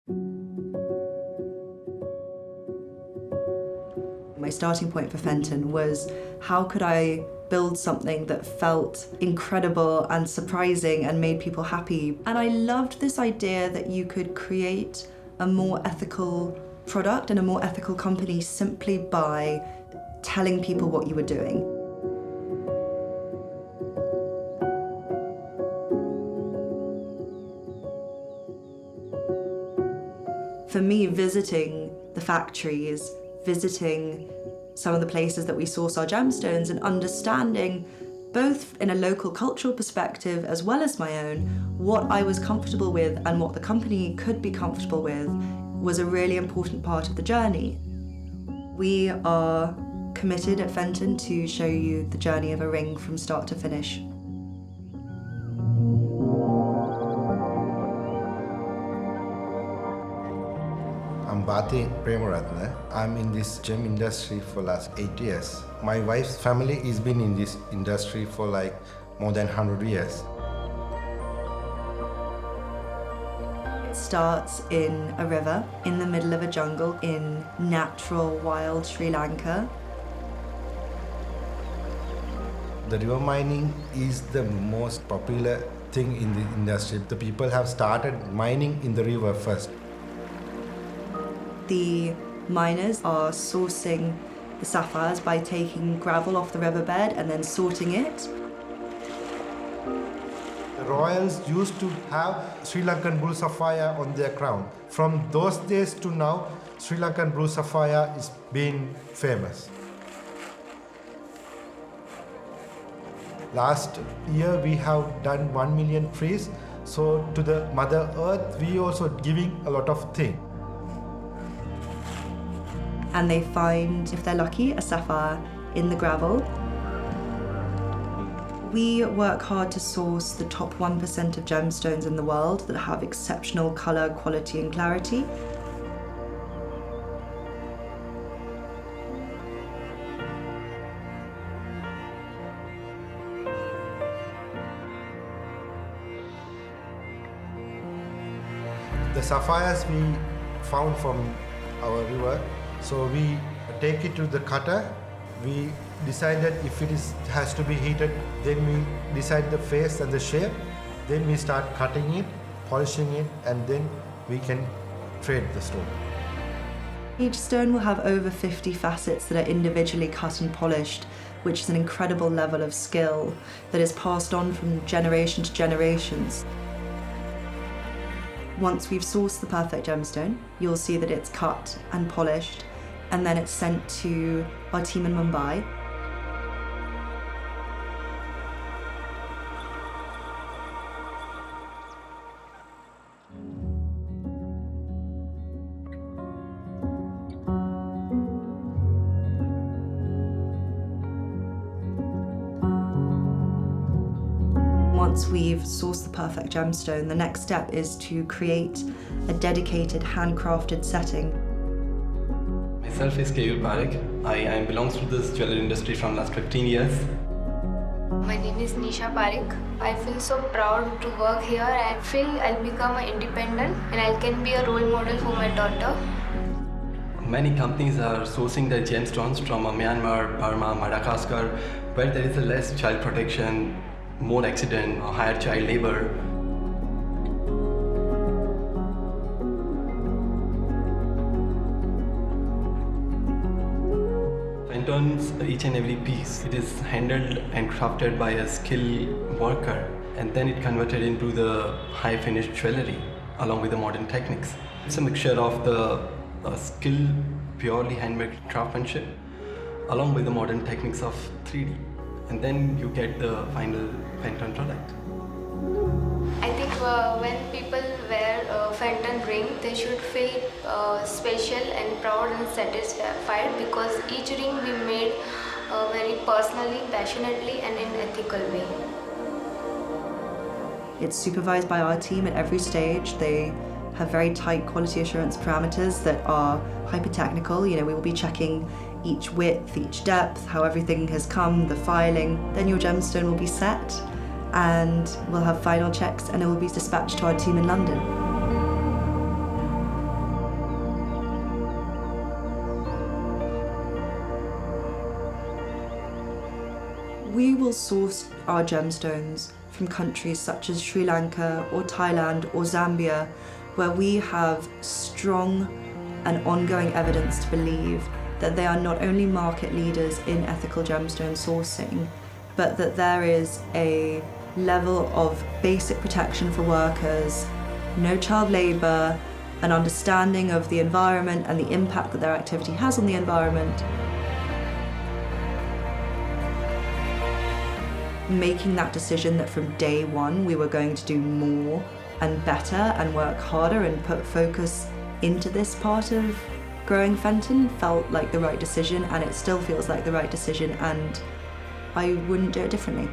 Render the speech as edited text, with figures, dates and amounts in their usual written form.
My starting point for Fenton was, how could I build something that felt incredible and surprising and made people happy? And I loved this idea that you could create a more ethical product and a more ethical company simply by telling people what you were doing. For me, visiting the factories, visiting some of the places that we source our gemstones and understanding, both in a local cultural perspective as well as my own, what I was comfortable with and what the company could be comfortable with was a really important part of the journey. We are committed at Fenton to show you the journey of a ring from start to finish. I'm Bhati Premaratna. I'm in this gem industry for last 8 years. My wife's family has been in this industry for like more than 100 years. It starts in a river, in the middle of a jungle, in natural, wild Sri Lanka. The river mining is the most popular thing in the industry. The people have started mining in the river first. The miners are sourcing the sapphires by taking gravel off the riverbed and then sorting it. The royals used to have Sri Lankan blue sapphire on their crown. From those days to now, Sri Lankan blue sapphire is being famous. Last year we have done 1 million trees. So to the Mother Earth, we also giving a lot of things. And they find, if they're lucky, a sapphire in the gravel. We work hard to source the top 1% of gemstones in the world that have exceptional colour, quality and clarity. The sapphires we found from our river, so we take it to the cutter. We decided if it has to be heated, then we decide the face and the shape. Then we start cutting it, polishing it, and then we can trade the stone. Each stone will have over 50 facets that are individually cut and polished, which is an incredible level of skill that is passed on from generation to generations. Once we've sourced the perfect gemstone, you'll see that it's cut and polished, and then it's sent to our team in Mumbai. Once we've sourced the perfect gemstone, the next step is to create a dedicated handcrafted setting. Myself is Parekh. I belongs to this jewelry industry from last 15 years. My name is Nisha Parekh. I feel so proud to work here. I feel I'll become independent and I can be a role model for my daughter. Many companies are sourcing their gemstones from Myanmar, Burma, Madagascar, where there is a less child protection, more accident, or higher child labor. Fenton's each and every piece, it is handled and crafted by a skilled worker, and then it converted into the high finished jewelry along with the modern techniques. It's a mixture of the skill, purely handmade craftsmanship, along with the modern techniques of 3D. And then you get the final Fenton product. I think when people wear a Fenton ring, they should feel special and proud and satisfied because each ring we made very personally, passionately and in an ethical way. It's supervised by our team at every stage. They have very tight quality assurance parameters that are hyper-technical. You know, we will be checking each width, each depth, how everything has come, the filing. Then your gemstone will be set and we'll have final checks and it will be dispatched to our team in London. We will source our gemstones from countries such as Sri Lanka or Thailand or Zambia, where we have strong and ongoing evidence to believe that they are not only market leaders in ethical gemstone sourcing, but that there is a level of basic protection for workers, no child labour, an understanding of the environment and the impact that their activity has on the environment. Making that decision that from day one we were going to do more and better and work harder and put focus into this part of growing Fenton felt like the right decision, and it still feels like the right decision, and I wouldn't do it differently.